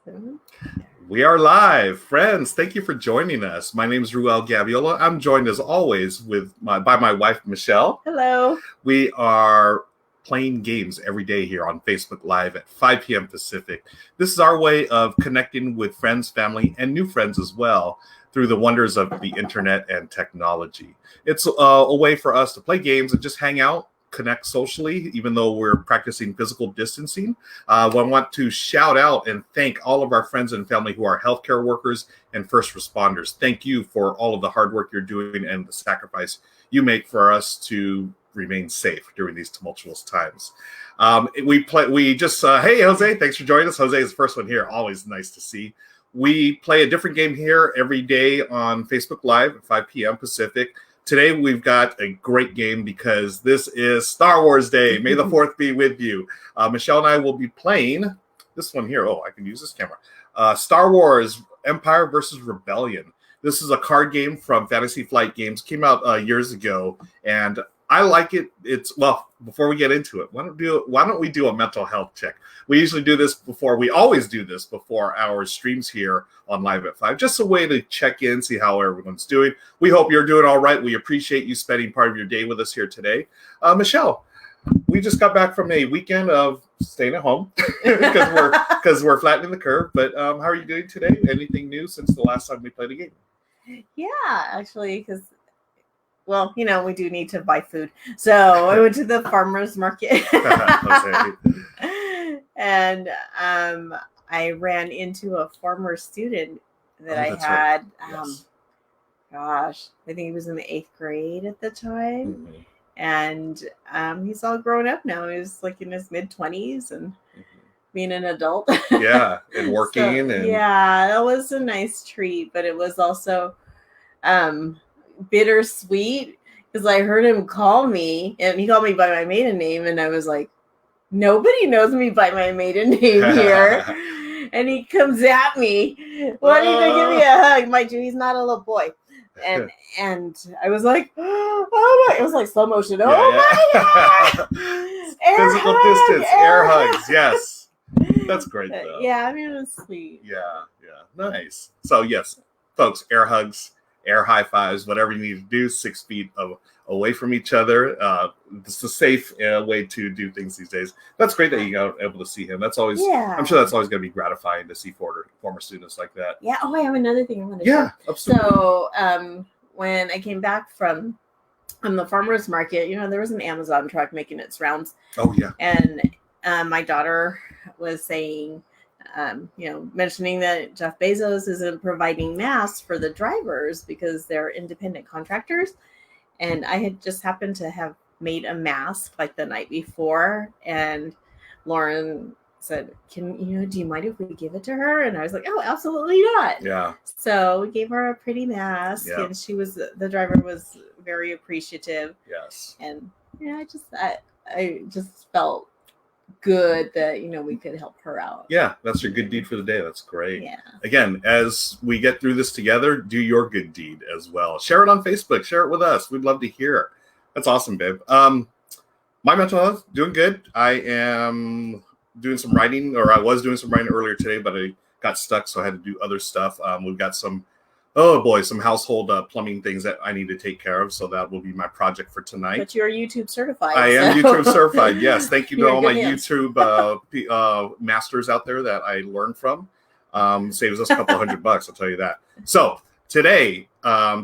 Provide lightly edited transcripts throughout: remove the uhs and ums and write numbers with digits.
So, We are live, friends. Thank you for joining us. My name is Ruel Gaviola. I'm joined as always by my wife Michelle. hello. We are playing games every day here on Facebook Live at 5 p.m. Pacific. This is our way of connecting with friends, family, and new friends as well through the wonders of the internet and technology. It's a way for us to play games and just hang out, connect socially, even though we're practicing physical distancing. I want to shout out and thank all of our friends and family who are healthcare workers and first responders. Thank you for all of the hard work you're doing and the sacrifice you make for us to remain safe during these tumultuous times. Hey, Jose, thanks for joining us. Jose is the first one here. Always nice to see. We play a different game here every day on Facebook Live at 5 p.m. Pacific. Today, we've got a great game because this is Star Wars Day. May the 4th be with you. Michelle and I will be playing this one here. Oh, I can use this camera. Star Wars Empire versus Rebellion. This is a card game from Fantasy Flight Games. Came out years ago, and I like it. Before we get into it, why don't we do a mental health check? We usually do this we always do this before our streams here on Live at 5, just a way to check in, see how everyone's doing. We hope you're doing all right. We appreciate you spending part of your day with us here today. Michelle, we just got back from a weekend of staying at home because we're flattening the curve. But how are you doing today? Anything new since the last time we played a game? Yeah, actually, because we do need to buy food. So I went to the farmer's market. And I ran into a former student that I had. Right. Yes. I think he was in the 8th grade at the time. Mm-hmm. And he's all grown up now. He's like in his mid-20s and being an adult. Yeah, and working. Yeah, that was a nice treat, but it was also bittersweet because I heard him call me, and he called me by my maiden name, and I was like, nobody knows me by my maiden name here. And he comes at me, wanting to give me a hug. Mind you, he's not a little boy. And I was like, oh my, it was like slow motion. Yeah, my God! Physical distance, air hugs, yes. That's great though. Yeah, I mean, it was sweet. Yeah, nice. So yes, folks, air hugs, air high fives, whatever you need to do, 6 feet away from each other. It's a safe way to do things these days. That's great that you got able to see him. That's always, I'm sure that's always going to be gratifying to see former students like that. Yeah. Oh, I have another thing I want to share. Absolutely. So when I came back from the farmer's market, there was an Amazon truck making its rounds. Oh, yeah. And my daughter was saying, mentioning that Jeff Bezos isn't providing masks for the drivers because they're independent contractors. And I had just happened to have made a mask like the night before. And Lauren said, do you mind if we give it to her? And I was like, oh, absolutely not. Yeah. So we gave her a pretty mask, and the driver was very appreciative. Yes. And I just felt good that we could help her out. Yeah, that's your good deed for the day. That's great. Yeah. Again, as we get through this together, do your good deed as well. Share it on Facebook. Share it with us. We'd love to hear. That's awesome, babe. My mental health doing good. I am doing some writing, or I was doing some writing earlier today, but I got stuck, so I had to do other stuff. We've got some household plumbing things that I need to take care of. So that will be my project for tonight. But you're YouTube certified. I am YouTube certified. Yes. Thank you to all my YouTube masters out there that I learned from. Saves us a couple $100, I'll tell you that. So today,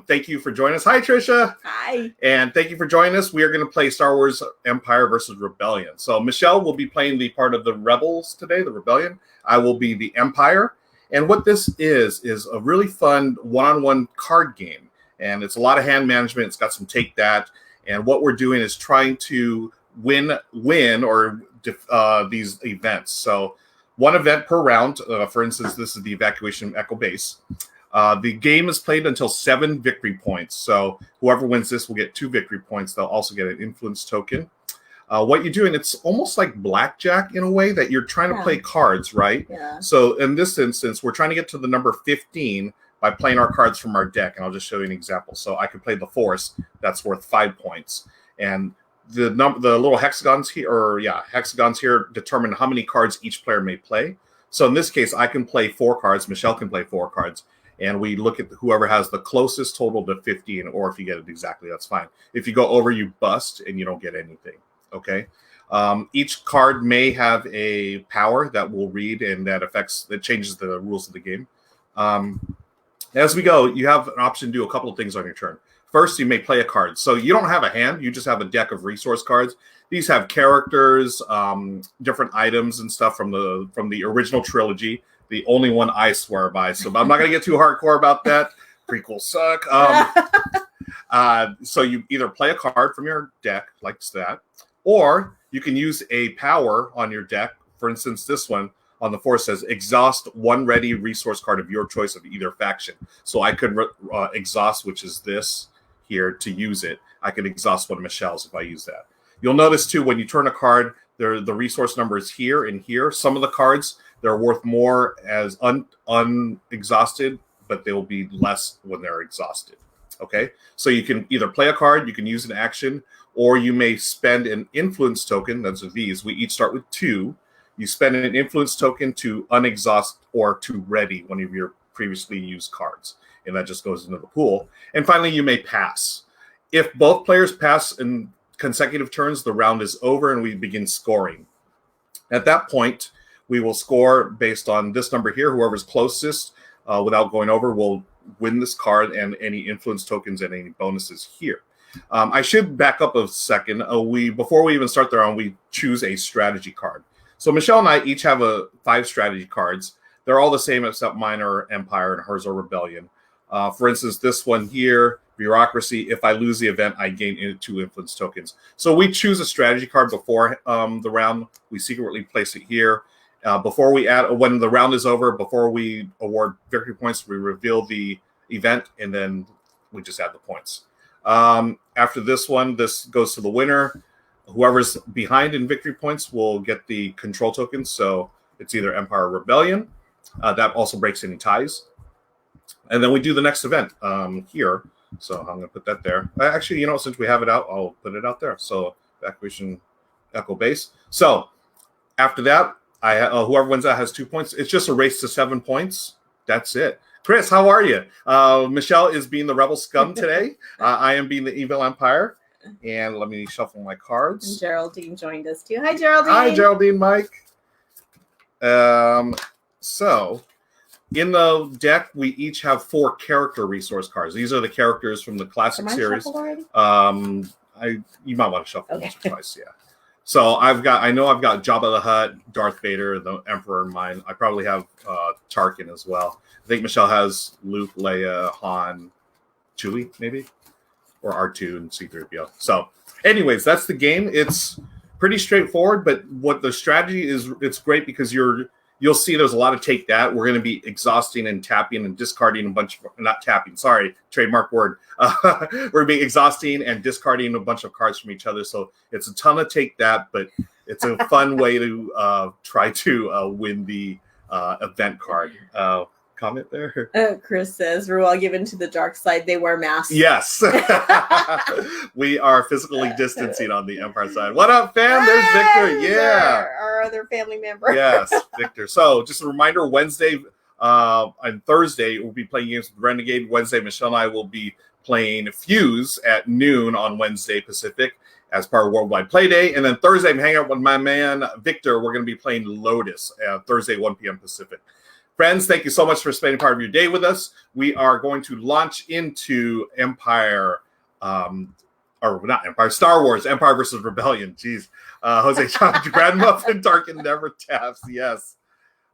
thank you for joining us. Hi, Trisha. Hi. And thank you for joining us. We are going to play Star Wars Empire versus Rebellion. So Michelle will be playing the part of the Rebels today, the Rebellion. I will be the Empire. And what this is a really fun one-on-one card game. And it's a lot of hand management. It's got some take that. And what we're doing is trying to win these events. So one event per round. For instance, this is the evacuation of Echo Base. The game is played until 7 victory points. So whoever wins this will get 2 victory points. They'll also get an influence token. What you're doing, it's almost like blackjack in a way that you're trying to play cards, right? Yeah. So in this instance, we're trying to get to the number 15 by playing our cards from our deck. And I'll just show you an example. So I could play the Force. That's worth 5 points. And the little hexagons here determine how many cards each player may play. So in this case, I can play 4 cards. Michelle can play 4 cards. And we look at whoever has the closest total to 15, or if you get it exactly, that's fine. If you go over, you bust and you don't get anything. Okay. Each card may have a power that will read and that changes the rules of the game. As we go, you have an option to do a couple of things on your turn. First, you may play a card. So you don't have a hand. You just have a deck of resource cards. These have characters, different items and stuff from the original trilogy. The only one I swear by. So I'm not going to get too hardcore about that. Prequels suck. So you either play a card from your deck, like that, or you can use a power on your deck. For instance, this one on the 4 says, exhaust one ready resource card of your choice of either faction. So I could exhaust, which is this here, to use it. I could exhaust one of Michelle's if I use that. You'll notice, too, when you turn a card, the resource number is here and here. Some of the cards, they're worth more as unexhausted, but they'll be less when they're exhausted. Okay? So you can either play a card, you can use an action, or you may spend an influence token. Those are these. We each start with 2. You spend an influence token to unexhaust or to ready one of your previously used cards. And that just goes into the pool. And finally, you may pass. If both players pass in consecutive turns, the round is over and we begin scoring. At that point, we will score based on this number here. Whoever's closest without going over will win this card and any influence tokens and any bonuses here. I should back up a second. Before we even start the round, we choose a strategy card. So Michelle and I each have 5 strategy cards. They're all the same except mine are Empire and hers are Rebellion. For instance, this one here, Bureaucracy. If I lose the event, I gain 2 influence tokens. So we choose a strategy card before the round. We secretly place it here. Before we when the round is over, before we award victory points, we reveal the event, and then we just add the points. After this one, this goes to the winner. Whoever's behind in victory points will get the control tokens. So it's either Empire or Rebellion. That also breaks any ties. And then we do the next event here. So I'm going to put that there. Actually, since we have it out, I'll put it out there. So evacuation echo base. So after that, whoever wins that has 2 points. It's just a race to 7 points. That's it. Chris, how are you? Michelle is being the rebel scum today. I am being the evil empire. And let me shuffle my cards. And Geraldine joined us too. Hi, Geraldine. Hi, Geraldine, Mike. So in the deck, we each have 4 character resource cards. These are the characters from the classic series. Already? You might want to shuffle once or twice, yeah. So I know I've got Jabba the Hutt, Darth Vader, the Emperor in mine. I probably have Tarkin as well. I think Michelle has Luke, Leia, Han, Chewie, maybe, or R2 and C-3PO. So, anyways, that's the game. It's pretty straightforward, but what the strategy is, it's great because you'll see there's a lot of take that. We're going to be exhausting and tapping and discarding a bunch of, not tapping, sorry, trademark word. We're going to be exhausting and discarding a bunch of cards from each other. So it's a ton of take that, but it's a fun way to try to win the event card. Comment there? Chris says, Ruel, given to the dark side, they wear masks. Yes. We are physically distancing on the Empire side. What up, fam? There's Victor. Yeah. Our other family member. Yes, Victor. So just a reminder, Wednesday and Thursday, we'll be playing games with Renegade. Wednesday, Michelle and I will be playing Fuse at noon on Wednesday Pacific as part of Worldwide Play Day. And then Thursday, I'm hanging out with my man, Victor. We're going to be playing Lotus Thursday, 1 p.m. Pacific. Friends, thank you so much for spending part of your day with us. We are going to launch into Empire, or not Empire, Star Wars, Empire versus Rebellion. Jeez. Jose John, Grand Muffin, Tarkin never taps. Yes.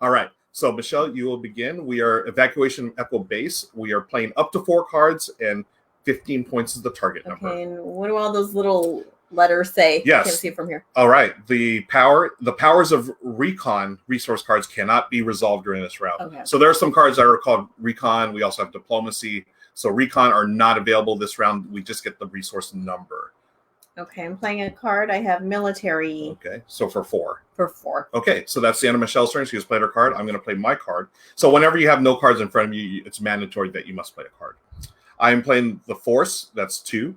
All right. So, Michelle, you will begin. We are Evacuation Echo Base. We are playing up to 4 cards, and 15 points is the target number. Okay, and what do all those little letters say? Yes. I can't see it from here. All right. The powers of recon resource cards cannot be resolved during this round. Okay. So there are some cards that are called recon. We also have diplomacy. So recon are not available this round. We just get the resource number. Okay, I'm playing a card. I have military. Okay. So for 4. For 4. Okay. So that's the end of Michelle's turn. She has played her card. I'm going to play my card. So whenever you have no cards in front of you, it's mandatory that you must play a card. I am playing the Force. That's 2.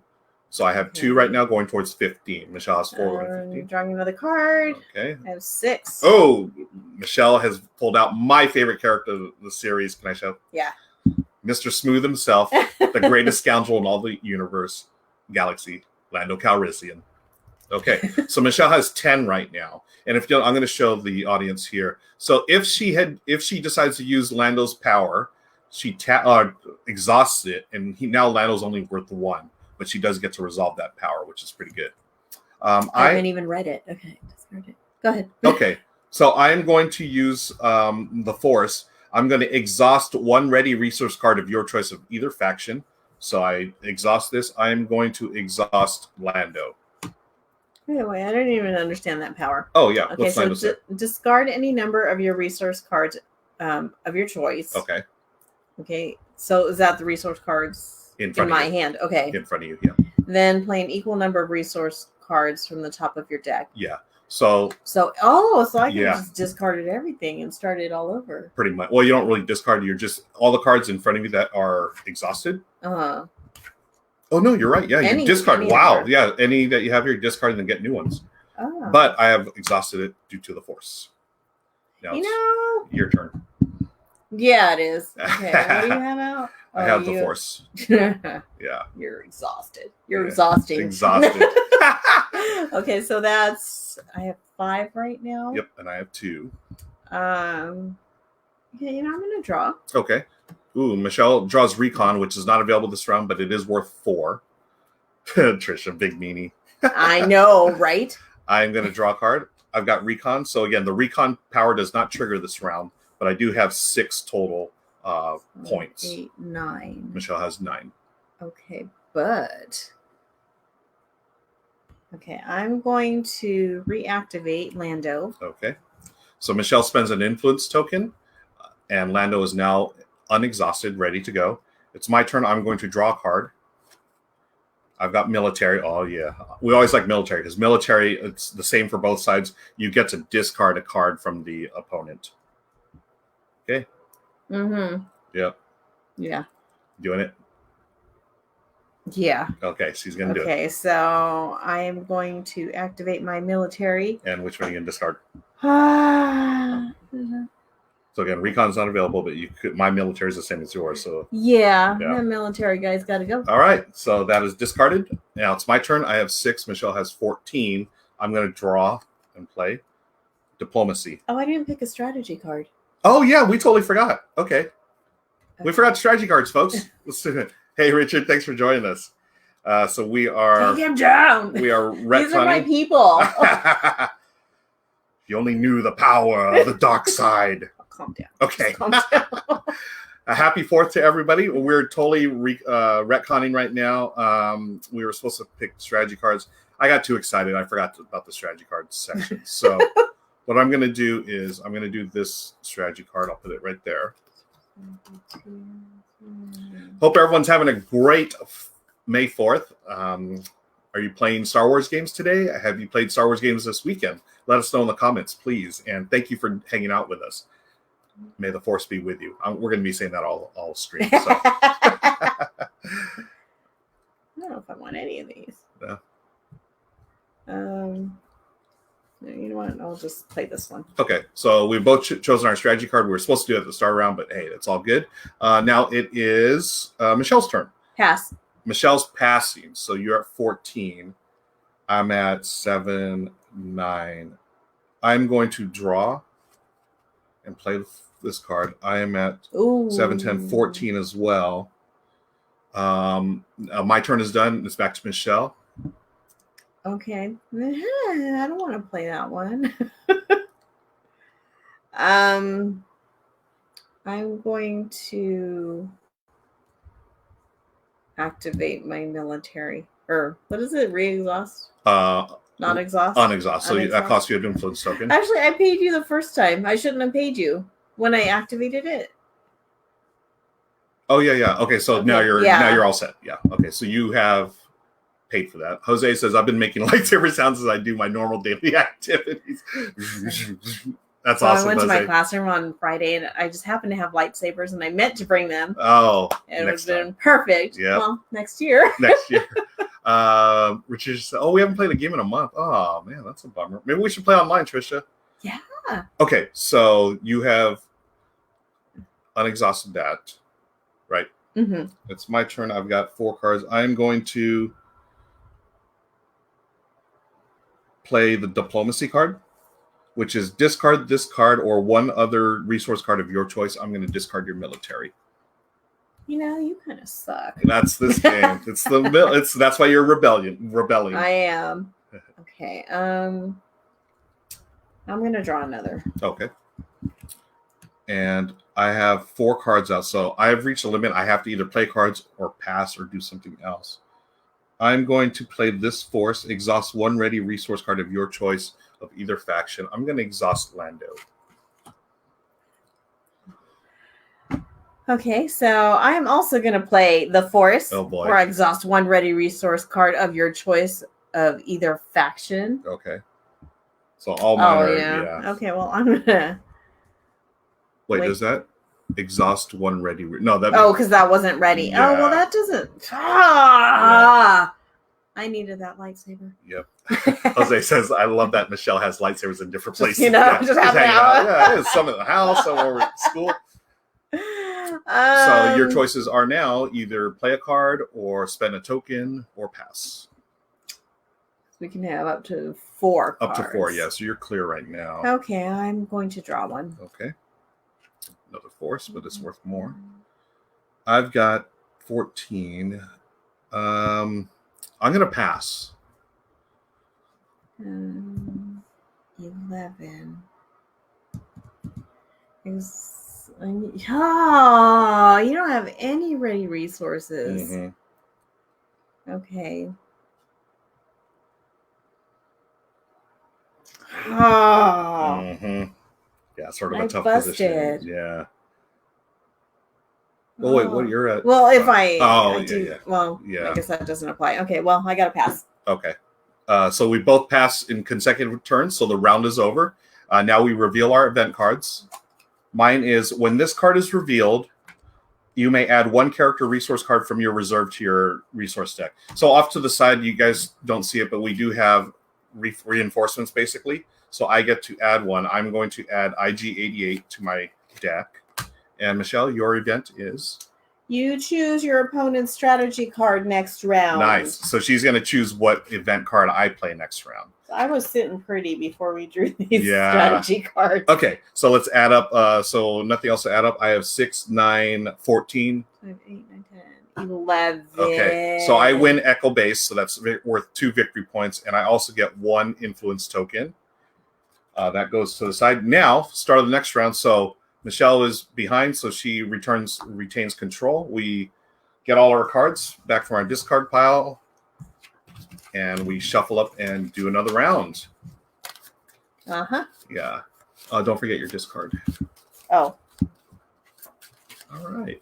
So I have 2 right now going towards 15. Michelle has 4 going to 15. Drawing another card. Okay. I have 6. Oh, Michelle has pulled out my favorite character of the series. Can I show? Yeah. Mr. Smooth himself, the greatest scoundrel in all the universe, galaxy, Lando Calrissian. Okay, so Michelle has 10 right now, and if you don't, I'm going to show the audience here. So if she decides to use Lando's power, she exhausts it, and now Lando's only worth 1, but she does get to resolve that power, which is pretty good. I haven't even read it. Okay, discard it. Go ahead. Okay, so I am going to use the Force. I'm going to exhaust 1 ready resource card of your choice of either faction. So I exhaust this. I am going to exhaust Lando. Wait, I don't even understand that power. Oh, yeah. Okay, so discard any number of your resource cards of your choice. Okay. Okay, so is that the resource cards in my hand? Okay. In front of you, yeah. Then play an equal number of resource cards from the top of your deck. Yeah. So I can just discarded everything and start it all over. Pretty much. Well, you don't really discard. You're just all the cards in front of you that are exhausted. Uh-huh. Oh, no, you're right. Yeah, you discard. Wow. Yeah, any that you have here, discard and then get new ones. Oh. But I have exhausted it due to the Force. Now your turn. Yeah, it is. Okay, what do you have out? I have the Force. Yeah. You're exhausted. You're exhausting. Exhausted. Okay, so I have 5 right now. Yep, and I have 2. Okay, I'm going to draw. Okay. Ooh, Michelle draws Recon, which is not available this round, but it is worth 4. Trisha, big meanie. I know, right? I'm going to draw a card. I've got Recon. So again, the Recon power does not trigger this round, but I do have 6 total points. 8, 9. Michelle has 9. Okay, but... Okay, I'm going to reactivate Lando. Okay. So Michelle spends an influence token, and Lando is now unexhausted, ready to go. It's my turn. I'm going to draw a card. I've got military. Oh, yeah. We always like military because military, it's the same for both sides. You get to discard a card from the opponent. Okay. Mm-hmm. Yep. Yeah. Doing it? Yeah. Okay, so he's going to do it. Okay, so I am going to activate my military. And which one are you going to discard? Mm-hmm. So again, Recon's not available, but my military is the same as yours. So yeah. The military guy's got to go. All right, so that is discarded. Now it's my turn. I have 6. Michelle has 14. I'm going to draw and play Diplomacy. Oh, I didn't pick a strategy card. Oh yeah, we totally forgot. Okay. We forgot strategy cards, folks. Let's do it. Hey Richard, thanks for joining us. So we are. Take him down. We are retconning. These are my people. If you only knew the power of the dark side. Calm down. Okay. Calm down. A happy 4th to everybody. We're totally retconning right now. We were supposed to pick strategy cards. I got too excited. I forgot about the strategy cards section. So what I'm going to do is I'm going to do this strategy card. I'll put it right there. Hope everyone's having a great May 4th. Are you playing Star Wars games today? Have you played Star Wars games this weekend? Let us know in the comments, please. And thank you for hanging out with us. May the Force be with you. We're going to be saying that all stream. So. I don't know if I want any of these. Yeah. You know what? I'll just play this one. Okay, so we've both chosen our strategy card. We were supposed to do it at the start round, but hey, it's all good. Now it is Michelle's turn. Pass. Michelle's passing, so you're at 14. I'm at 7, 9. I'm going to draw and play this card. I am at 7, 10, 14 as well. My turn is done. It's back to Michelle. Okay. I don't want to play that one. I'm going to activate my military. Or what is it? Re-exhaust? Not exhaust? Unexhaust. So that costs you an influence token. Actually, I paid you the first time. I shouldn't have paid you when I activated it. Oh yeah. Okay, so now you're all set. Yeah. Okay, so you have paid for that. Jose says, I've been making lightsaber sounds as I do my normal daily activities. That's so awesome. I went Jose. to my classroom on Friday and I just happened to have lightsabers and I meant to bring them. Oh, it would have been perfect. Yeah. Well, next year. Next year. Richard said, "Oh, we haven't played a game in a month. Oh man, that's a bummer. Maybe we should play online, Trisha." Yeah. Okay, so you have unexhausted that, right? Mm-hmm. It's my turn. I've got 4 cards. I'm going to play the diplomacy card, which is discard this card or one other resource card of your choice. I'm going to discard your military. You kind of suck. That's this game. That's why you're rebelling. I am. Okay. I'm gonna draw another. Okay. And I have 4 cards out, so I have reached a limit. I have to either play cards or pass or do something else. I'm going to play this force. Exhaust 1 ready resource card of your choice of either faction. I'm going to exhaust Lando. Okay, so I am also going to play the Force. Oh, boy. Or exhaust 1 ready resource card of your choice of either faction. Okay. So all mine are, yeah. Okay, well, I'm going to... Wait, does that exhaust 1 ready? No, that... Oh, because that wasn't ready. Yeah. Oh, well, that doesn't... Ah! I needed that lightsaber. Yep. Jose says, I love that Michelle has lightsabers in different places. Just have out. Yeah, some in the house, some over at school. So your choices are now either play a card or spend a token or pass. We can have up to 4 cards. Up to 4, yeah. So you're clear right now. Okay, I'm going to draw one. Okay. Another force, but it's worth more. I've got 14. I'm going to pass. 11. Oh, you don't have any ready resources. Mm-hmm. Okay. Oh. Mm-hmm. Yeah, sort of a tough busted. position. Yeah. Oh, wait, what you're at? Well, if I do, yeah. Well, yeah. I guess that doesn't apply. Okay, well, I got to pass. Okay. So we both pass in consecutive turns, so the round is over. Now we reveal our event cards. Mine is, when this card is revealed, you may add 1 character resource card from your reserve to your resource deck. So off to the side, you guys don't see it, but we do have reinforcements, basically. So I get to add 1. I'm going to add IG-88 to my deck. And Michelle, your event is? You choose your opponent's strategy card next round. Nice. So she's going to choose what event card I play next round. I was sitting pretty before we drew these strategy cards. Okay, so let's add up. So nothing else to add up. I have 6, 9, 14. 5, 8, 9, 10, 11. Okay, so I win Echo Base, so that's worth 2 victory points, and I also get 1 influence token. That goes to the side. Now, start of the next round. So Michelle is behind, so she retains control. We get all our cards back from our discard pile, and we shuffle up and do another round. Uh-huh. Yeah. Don't forget your discard. Oh. All right.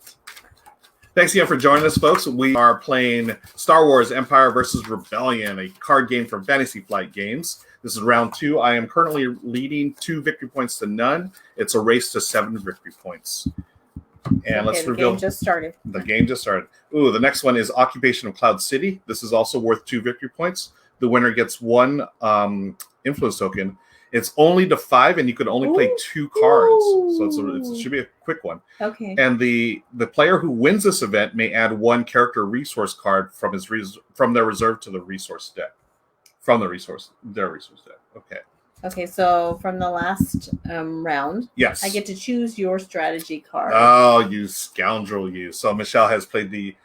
Thanks again for joining us, folks. We are playing Star Wars Empire vs. Rebellion, a card game from Fantasy Flight Games. This is round 2. I am currently leading 2 victory points to none. It's a race to 7 victory points. And let's reveal. The game just started. The game just started. Ooh, the next one is Occupation of Cloud City. This is also worth 2 victory points. The winner gets 1 influence token. It's only to 5, and you can only play 2 cards. So it should be a quick one. Okay. And the player who wins this event may add 1 character resource card from their reserve to the resource deck. From their resource deck. Okay. Okay, so from the last round, yes, I get to choose your strategy card. Oh, you scoundrel, you! So Michelle has played the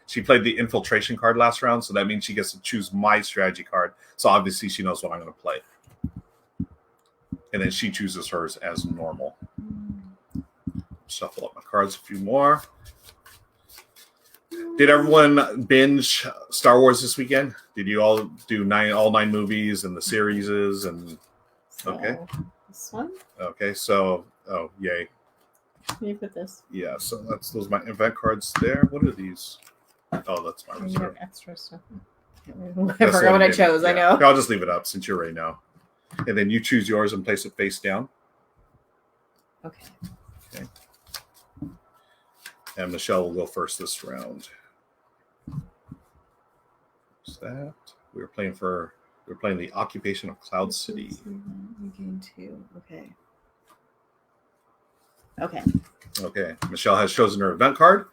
infiltration card last round, so that means she gets to choose my strategy card. So obviously she knows what I'm going to play, and then she chooses hers as normal. Shuffle up my cards, a few more. Did everyone binge Star Wars this weekend? Did you all do all 9 movies and the series and? Okay. This one? Okay, so yay. Can you put this? Yeah, so those are my event cards there. What are these? Oh, that's my reserve. Extra stuff. I forgot what I chose. Yeah. I know. I'll just leave it up since you're ready now. And then you choose yours and place it face down. Okay. Okay. And Michelle will go first this round. There's that. We're playing the occupation of Cloud City. You gain 2. Okay. Okay. Okay. Michelle has chosen her event card.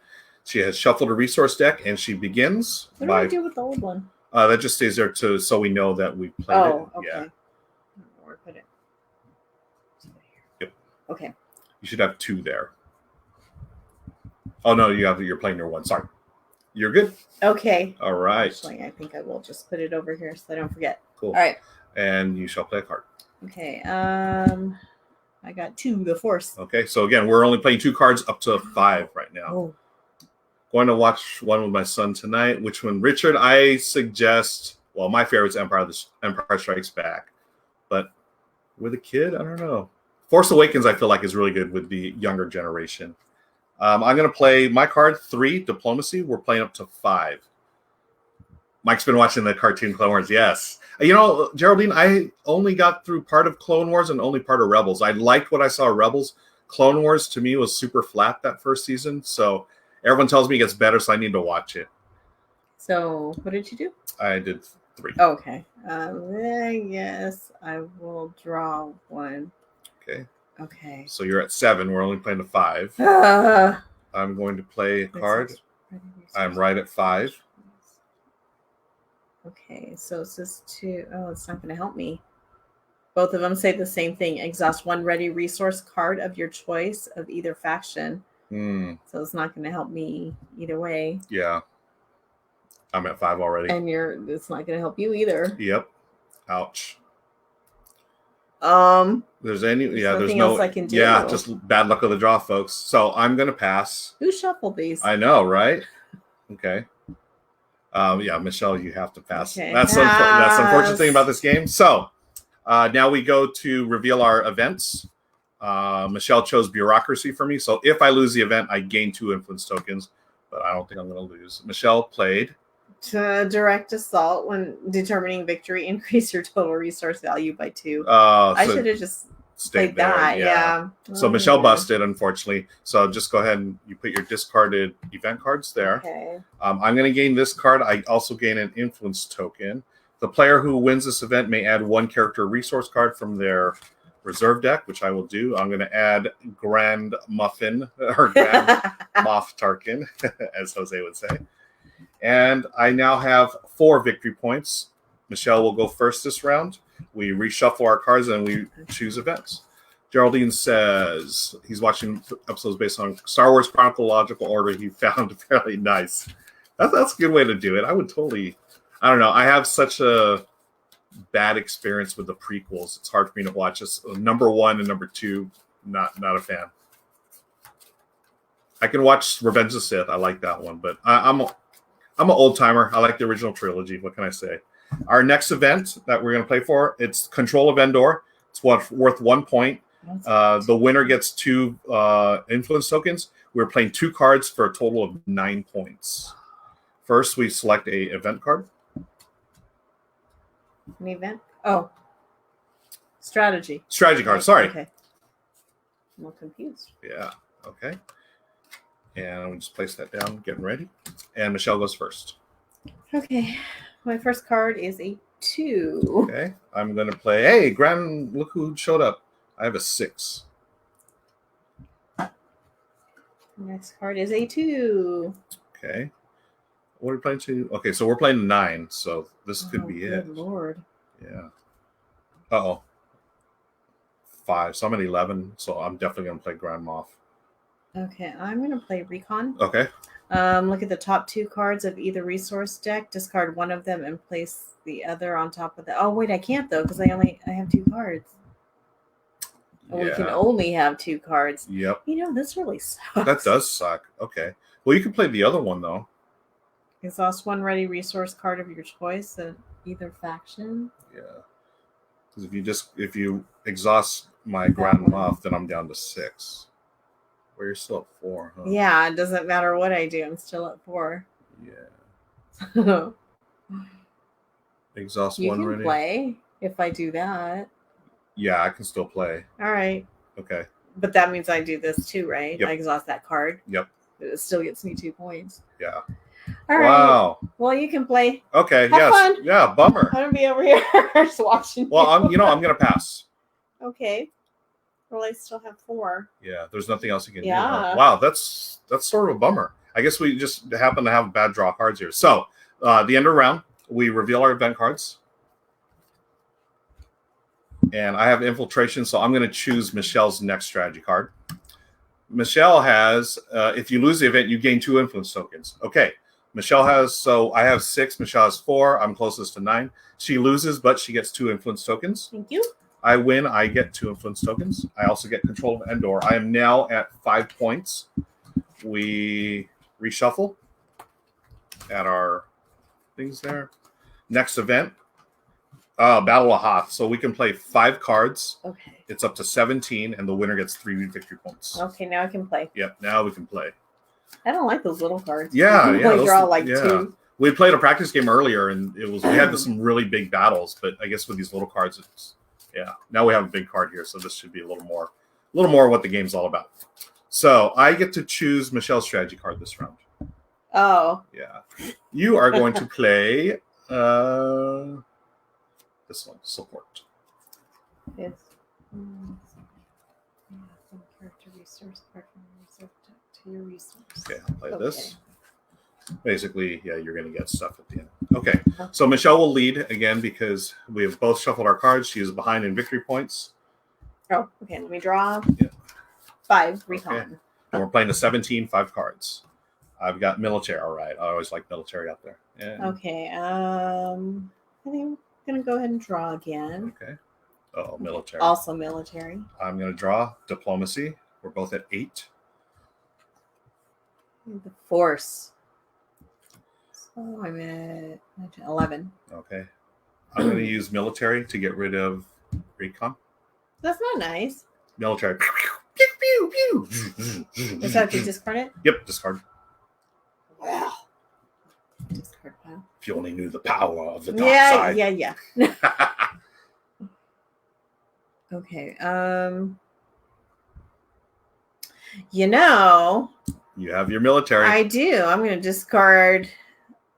She has shuffled a resource deck, and she begins. What do I do with the old one? That just stays there so we know that we played it. Okay. Yeah. I don't know where to put it. Yep. Okay. You should have 2 there. Oh no, you're playing your 1. Sorry. You're good. Okay. All right. Actually, I think I will just put it over here so I don't forget. Cool. All right. And you shall play a card. Okay. I got 2, the Force. Okay, so again, we're only playing 2 cards up to 5 right now. Oh. Going to watch one with my son tonight. Which one, Richard? I suggest. Well, my favorite's Empire Strikes Back, but with a kid, I don't know. Force Awakens, I feel like, is really good with the younger generation. I'm going to play my card 3, Diplomacy. We're playing up to 5. Mike's been watching the cartoon Clone Wars. Yes. You know, Geraldine, I only got through part of Clone Wars and only part of Rebels. I liked what I saw of Rebels. Clone Wars, to me, was super flat that first season. So everyone tells me it gets better, so I need to watch it. So what did you do? I did 3. Oh, okay. I guess I will draw 1. Okay. Okay. So you're at 7. We're only playing to 5. I'm going to play a card. I'm right at 5. Okay, so it's just 2. Oh, it's not going to help me. Both of them say the same thing. Exhaust 1 ready resource card of your choice of either faction. So it's not going to help me either way. Yeah. I'm at 5 already. And it's not going to help you either. Yep. Ouch. There's there's no else I can do. Yeah, just bad luck of the draw, folks. So I'm gonna pass. Who shuffled these? I know, right? Okay. Yeah, Michelle, you have to pass. Okay. That's the unfortunate thing about this game. So now we go to reveal our events. Michelle chose bureaucracy for me. So if I lose the event, I gain 2 influence tokens, but I don't think I'm gonna lose. Michelle played direct assault. When determining victory, increase your total resource value by 2. I should have just played that. Yeah. So Michelle busted, unfortunately. So just go ahead and you put your discarded event cards there. Okay. I'm going to gain this card. I also gain an influence token. The player who wins this event may add 1 character resource card from their reserve deck, which I will do. I'm going to add Grand Muffin or Grand Moff Tarkin, as Jose would say. And I now have 4 victory points. Michelle will go first this round. We reshuffle our cards and we choose events. Geraldine says he's watching episodes based on Star Wars chronological order he found fairly nice. That's a good way to do it. I don't know. I have such a bad experience with the prequels. It's hard for me to watch this. Number 1 and number 2, not a fan. I can watch Revenge of the Sith. I like that one, but I'm an old timer. I like the original trilogy. What can I say? Our next event that we're going to play for, it's Control of Endor. It's worth 1 point. The winner gets 2 influence tokens. We're playing 2 cards for a total of 9 points. First, we select a event card. An event? Oh. Strategy. Strategy card. Sorry. Okay. I'm all confused. Yeah. Okay. And we'll just place that down, getting ready. And Michelle goes first. Okay. My first card is a 2. Okay. I'm going to play. Hey, Grand, look who showed up. I have a 6. Next card is a 2. Okay. What are we playing to? Okay, so we're playing 9, so this could be good it. Lord. Yeah. Uh-oh. 5. So I'm at 11, so I'm definitely going to play Grand Moff. Okay, I'm going to play Recon. Okay. Look at the top 2 cards of either resource deck. Discard one of them and place the other on top of the. Oh wait, I can't though because I have 2 cards. And we can only have 2 cards. Yep. You know, this really sucks. That does suck. Okay. Well, you can play the other one though. Exhaust 1 ready resource card of your choice of either faction. Yeah. Because if you exhaust my Grand Moff, then I'm down to 6. Well, you're still at 4, huh? Yeah, it doesn't matter what I do. I'm still at 4. Yeah. Exhaust you 1 can ready. Play if I do that. Yeah, I can still play. All right. Okay. But that means I do this too, right? Yep. I exhaust that card. Yep. But it still gets me 2 points. Yeah. All right. Wow. Well, you can play. Okay. Have Yes. fun. Yeah. Bummer. I'm gonna be over here just watching. Well, you. I'm gonna pass. Okay. Well, I still have 4. Yeah. There's nothing else you can do. Yeah. Huh? Wow. That's sort of a bummer. I guess we just happen to have bad draw cards here. So, the end of round, we reveal our event cards. And I have infiltration, so I'm going to choose Michelle's next strategy card. Michelle has, if you lose the event, you gain 2 influence tokens. Okay. Michelle has, so I have 6. Michelle has 4. I'm closest to 9. She loses, but she gets 2 influence tokens. Thank you. I win. I get 2 influence tokens. I also get control of Endor. I am now at 5 points. We reshuffle at our things there. Next event, Battle of Hoth. So we can play 5 cards. Okay. It's up to 17, and the winner gets 3 victory points. Okay, now I can play. Yep, now we can play. I don't like those little cards. Yeah, you yeah. only draw like 2. We played a practice game earlier, and we had some really big battles. But I guess with these little cards, it's Now we have a big card here, so this should be a little more what the game's all about. So I get to choose Michelle's strategy card this round. Oh. Yeah, you are going to play this one, support. Yes. Character resource card from resource to your resource. Okay, I'll play this. Basically, you're going to get stuff at the end. Okay, so Michelle will lead again because we have both shuffled our cards. She is behind in victory points. Oh, okay. Let me draw. Yeah. 5 recon. Okay. And we're playing the 17 5 cards. I've got military. All right. I always like military out there. Yeah. Okay. I think I'm gonna go ahead and draw again. Okay. Oh, military. Also military. I'm gonna draw diplomacy. We're both at 8. The force. So I'm at 11. Okay. I'm gonna use military to get rid of recon. That's not nice. Military. Pew, pew, pew. Is that to discard it? Yep, discard. Wow. Discard pile. If you only knew the power of the dark side. Yeah. Okay. You have your military. I do. I'm going to discard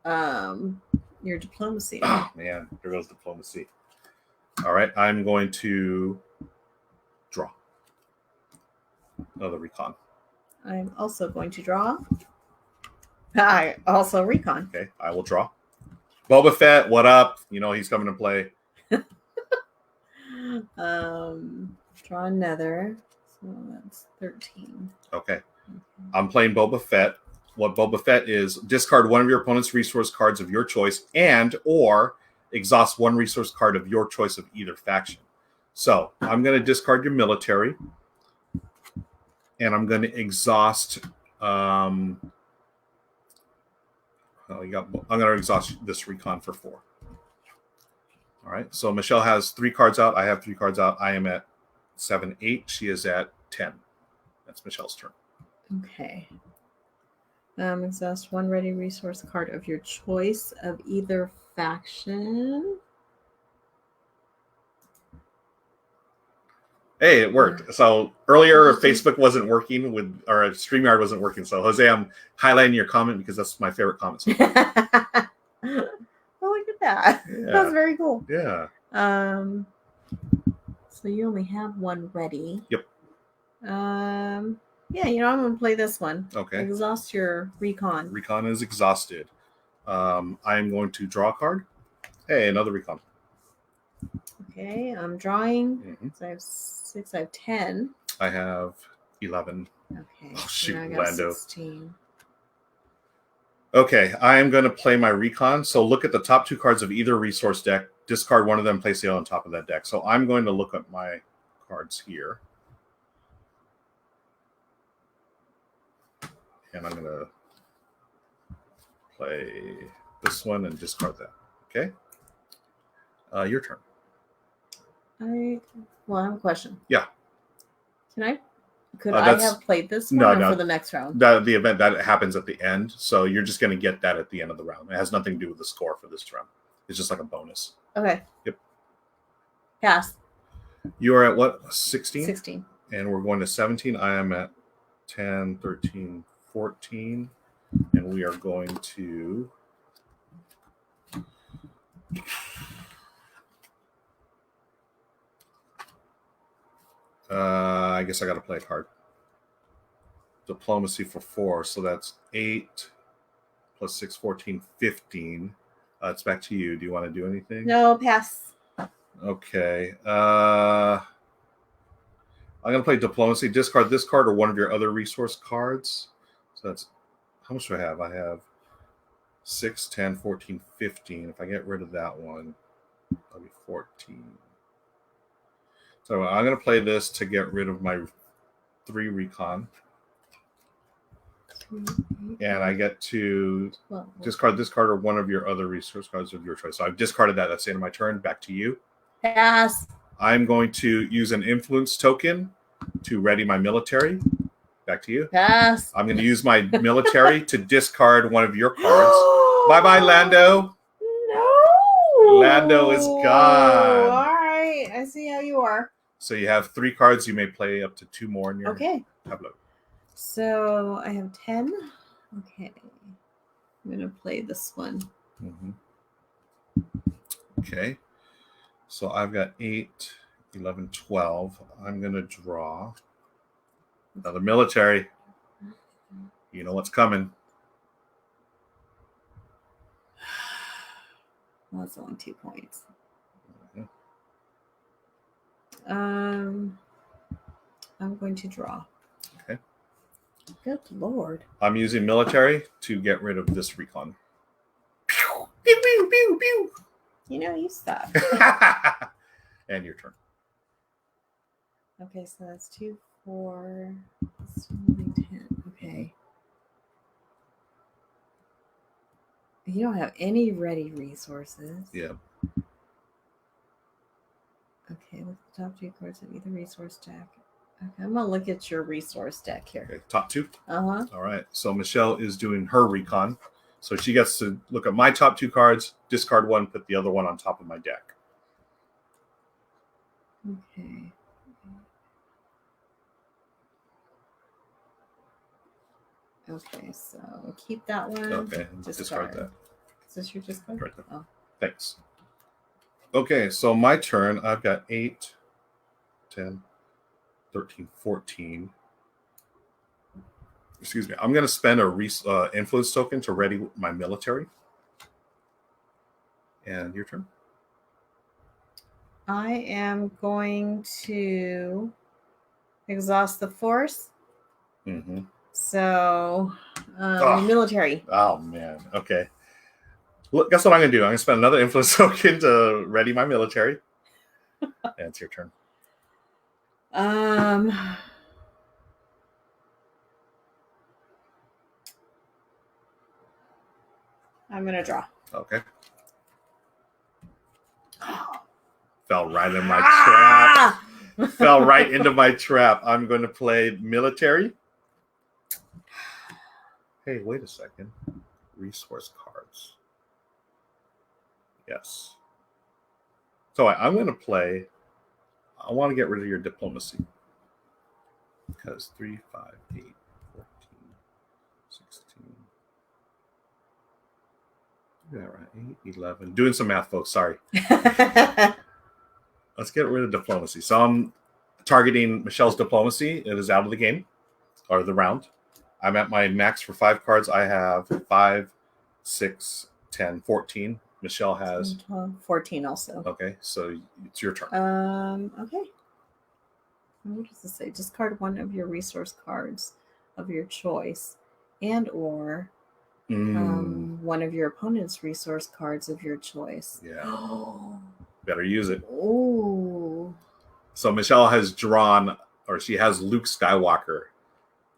your diplomacy. Oh, man. There goes diplomacy. All right. I'm going to draw. Another recon. I'm also going to draw. I also recon. Okay. I will draw. Boba Fett, what up? He's coming to play. Draw another. So that's 13. Okay. I'm playing Boba Fett. What Boba Fett is, discard one of your opponent's resource cards of your choice and or exhaust one resource card of your choice of either faction. So I'm going to discard your military and I'm going to exhaust I'm going to exhaust this recon for 4. All right. So Michelle has 3 cards out. I have 3 cards out. I am at 7, 8. She is at 10. That's Michelle's turn. Okay. Exhaust one ready resource card of your choice of either faction. Hey, it worked. So earlier, Facebook wasn't working or StreamYard wasn't working. So Jose, I'm highlighting your comment because that's my favorite comment. So Oh, look at that. Yeah. That's very cool. Yeah. So you only have one ready. Yep. I'm going to play this one. Okay. Exhaust your recon. Recon is exhausted. I am going to draw a card. Hey, another recon. Okay, I'm drawing. Mm-hmm. So I have 6. I have 10. I have 11. Okay. Oh, shoot, I got Lando. 16. Okay, I am going to play my recon. So look at the top 2 cards of either resource deck. Discard one of them, place the other on top of that deck. So I'm going to look at my cards here. And I'm going to play this one and discard that. Okay? Your turn. I have a question. Yeah. Could I have played this one for the next round? The event that happens at the end. So you're just going to get that at the end of the round. It has nothing to do with the score for this round. It's just like a bonus. Okay. Yep. Pass. You are at what? 16? 16. And we're going to 17. I am at 10, 13, 14. And and we are going to I guess I got to play a card. Diplomacy for 4, so that's 8 plus 6, 14, 15. It's back to you. Do you want to do anything? No, pass. Okay. I'm going to play diplomacy. Discard this card or one of your other resource cards. So that's, how much do I have? I have 6, 10, 14, 15. If I get rid of that one, that'll be 14. So I'm going to play this to get rid of my 3 recon. And I get to discard this card or one of your other resource cards of your choice. So I've discarded that. That's the end of my turn. Back to you. Pass. I'm going to use an influence token to ready my military. Back to you. Pass. I'm going to use my military to discard one of your cards. Bye-bye, Lando. No. Lando is gone. All right. I see how you are. So you have 3 cards. You may play up to 2 more in your tableau. So I have 10. Okay. I'm going to play this one. Okay. So I've got 8, 11, 12. I'm going to draw another military. You know what's coming. Well, that's only 2 points. Mm-hmm. I'm going to draw. Okay. Good Lord. I'm using military to get rid of this recon. Pew, pew, pew, pew, pew. You know, you suck. And your turn. Okay, so that's 2, 4, 10. Okay. You don't have any ready resources. Yeah. Okay, with the top 2 cards of either resource deck. Okay, I'm going to look at your resource deck here. Okay, top 2. Uh-huh. All right. So Michelle is doing her recon. So she gets to look at my top 2 cards, discard one, put the other one on top of my deck. Okay. Okay, so keep that one. Okay, discard that. Is this your discard? Right. Oh. Thanks. Okay, so my turn. I've got 8, 10, 13, 14. Excuse me. I'm going to spend a influence token to ready my military. And your turn. I am going to exhaust the force. Mm-hmm. So, military. Oh, man. Okay. Look, guess what I'm going to do? I'm going to spend another influence token to ready my military. And it's your turn. I'm going to draw. Okay. Fell right in my trap. Fell right into my trap. I'm going to play military. Hey, wait a second. Resource cards. Yes. So I'm going to play. I want to get rid of your diplomacy. Because 3, 5, 8, 14, 16. Yeah, right. 8, 11. Doing some math, folks. Sorry. Let's get rid of diplomacy. So I'm targeting Michelle's diplomacy. It is out of the game or the round. I'm at my max for 5 cards. I have 5, 6, 10, 14. Michelle has 14 also. Okay, so it's your turn. Okay. What does this say? Discard one of your resource cards of your choice and or one of your opponent's resource cards of your choice. Yeah. Better use it. Oh. So Michelle has drawn, or she has Luke Skywalker.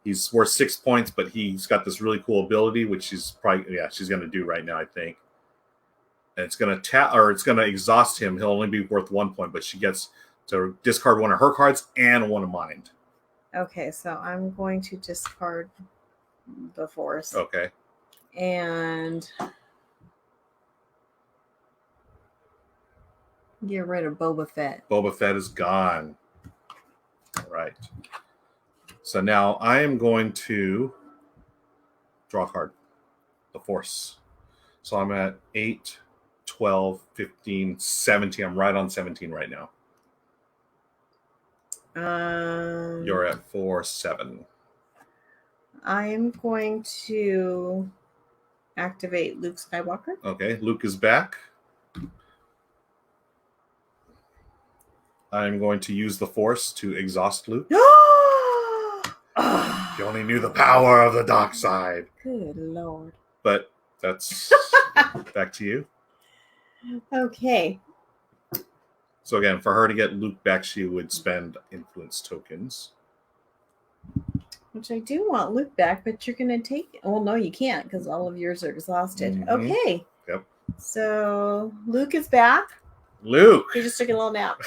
He's worth 6 points, but he's got this really cool ability, which she's going to do right now, I think. And it's going to it's going to exhaust him. He'll only be worth 1 point, but she gets to discard one of her cards and one of mine. Okay, so I'm going to discard the force. Okay. And get rid of Boba Fett. Boba Fett is gone. All right. So now I am going to draw a card. the Force. So I'm at 8, 12, 15, 17. I'm right on 17 right now. You're at 4, 7. I am going to activate Luke Skywalker. Okay, Luke is back. I'm going to use the Force to exhaust Luke. If you only knew the power of the dark side. Good Lord. But that's back to you. Okay. So again, for her to get Luke back, she would spend influence tokens. Which I do want Luke back, but you're going to take... Well, no, you can't because all of yours are exhausted. Mhm. Okay. Yep. So Luke is back. Luke! He just took a little nap.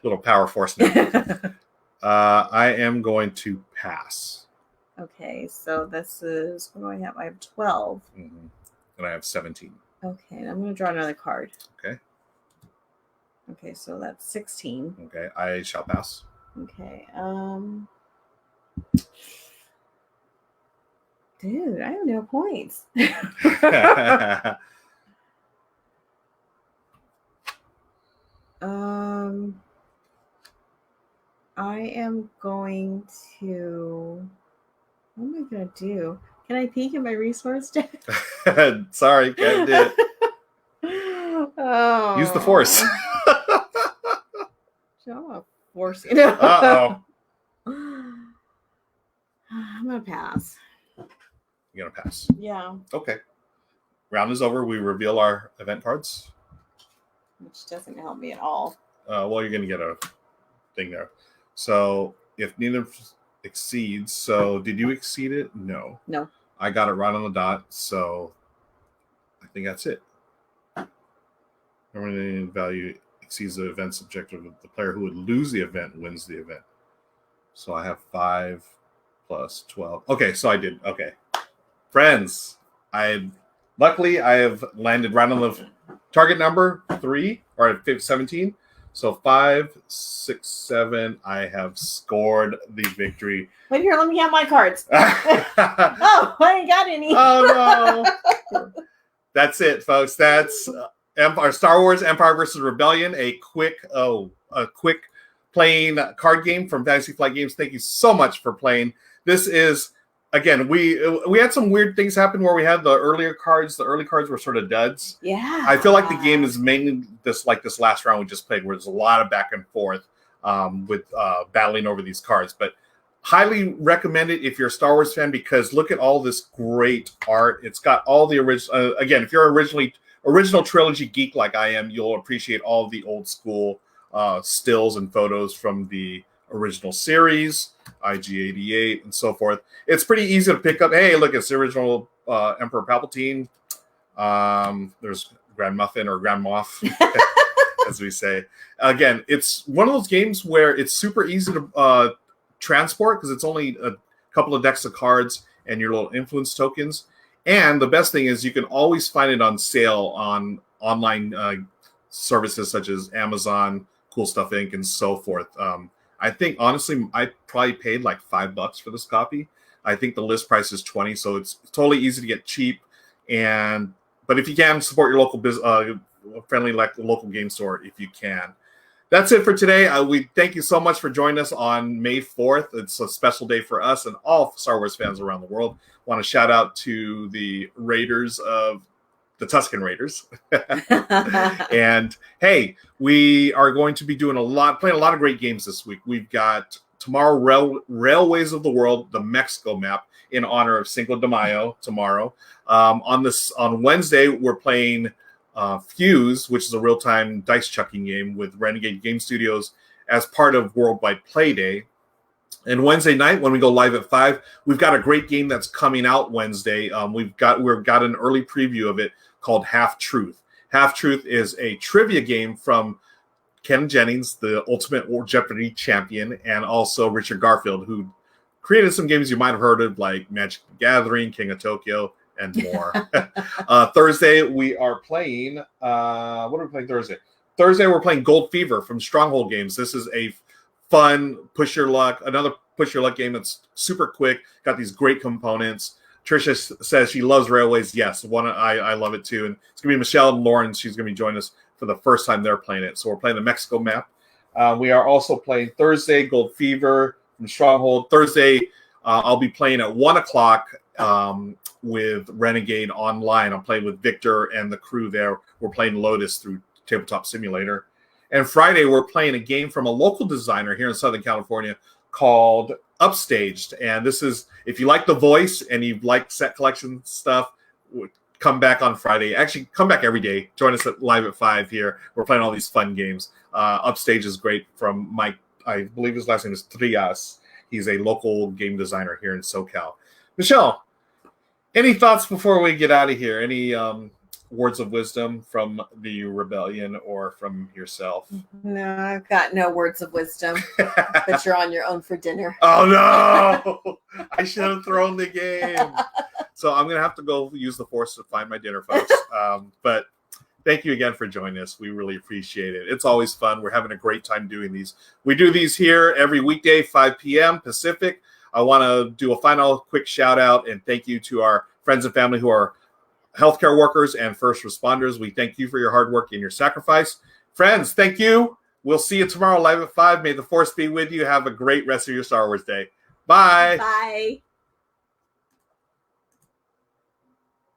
Little power force nap. I am going to pass. Okay, so this is... What do I have? I have 12. Mm-hmm. And I have 17. Okay, and I'm going to draw another card. Okay. Okay, so that's 16. Okay, I shall pass. Okay, Dude, I have no points. I am going to... What am I going to do? Can I peek at my resource deck? Sorry, can't do it. Oh. Use the Force. Force. Uh-oh. I'm going to pass. You're going to pass. Yeah. Okay. Round is over. We reveal our event cards. Which doesn't help me at all. Well, you're going to get a thing there. So if neither exceeds, so did you exceed it? No. No. I got it right on the dot, so I think that's it. Remember, the value exceeds the event's objective. The player who would lose the event wins the event. So I have 5 plus 12. Okay, so I did. Okay. Friends, luckily I have landed right on the target number 3 or 17. So 5, 6, 7. I have scored the victory. Wait here, let me have my cards. Oh, I ain't got any. Oh no! That's it, folks. That's Empire, Star Wars: Empire versus Rebellion. A quick playing card game from Fantasy Flight Games. Thank you so much for playing. This is. Again, we had some weird things happen where we had the early cards were sort of duds. Yeah. I feel like the game is mainly this last round we just played, where there's a lot of back and forth with battling over these cards. But highly recommend it if you're a Star Wars fan, because look at all this great art. It's got all the original. Again, if you're original trilogy geek like I am, you'll appreciate all the old school stills and photos from the original series, IG-88, and so forth. It's pretty easy to pick up. Hey, look, it's the original Emperor Palpatine. There's Grand Muffin or Grand Moff, as we say. Again, it's one of those games where it's super easy to transport because it's only a couple of decks of cards and your little influence tokens. And the best thing is you can always find it on sale on online services such as Amazon, Cool Stuff Inc., and so forth. I think, honestly, I probably paid like $5 for this copy. I think the list price is $20, so it's totally easy to get cheap. But if you can, support your local friendly local game store if you can. That's it for today. We thank you so much for joining us on May 4th. It's a special day for us and all Star Wars fans around the world. Want to shout out to the Raiders of the Tusken Raiders. And hey, we are going to be playing a lot of great games this week. We've got tomorrow Railways of the World, the Mexico map, in honor of Cinco de Mayo tomorrow. On Wednesday, we're playing Fuse, which is a real-time dice chucking game with Renegade Game Studios as part of Worldwide Play Day. And Wednesday night, when we go live at 5, we've got a great game that's coming out Wednesday. We've got an early preview of it called Half Truth. Half Truth is a trivia game from Ken Jennings, the Ultimate Jeopardy champion, and also Richard Garfield, who created some games you might have heard of, like Magic the Gathering, King of Tokyo, and more. Thursday, we are playing... what are we playing Thursday? Thursday, we're playing Gold Fever from Stronghold Games. This is a fun another push your luck game that's super quick, got these great components. Trisha says she loves Railways. Yes, I love it too. And it's going to be Michelle and Lauren. She's going to be joining us for the first time they're playing it. So we're playing the Mexico map. We are also playing Thursday, Gold Fever from Stronghold. Thursday, I'll be playing at 1 o'clock with Renegade online. I'm playing with Victor and the crew there. We're playing Lotus through Tabletop Simulator. And Friday, we're playing a game from a local designer here in Southern California called Upstaged. And this is, if you like The Voice and you like set collection stuff, come back on Friday. Actually, come back every day. Join us live at 5 here. We're playing all these fun games. Upstage is great from Mike. I believe his last name is Trias. He's a local game designer here in SoCal. Michelle, any thoughts before we get out of here? Any words of wisdom from the rebellion or from yourself? No, I've got no words of wisdom. But you're on your own for dinner. Oh, no. I should have thrown the game. So I'm going to have to go use the Force to find my dinner, folks. But thank you again for joining us. We really appreciate it. It's always fun. We're having a great time doing these. We do these here every weekday, 5 p.m. Pacific. I want to do a final quick shout out and thank you to our friends and family who are healthcare workers and first responders. We thank you for your hard work and your sacrifice. Friends, thank you. We'll see you tomorrow live at 5. May the Force be with you. Have a great rest of your Star Wars day. Bye. Bye.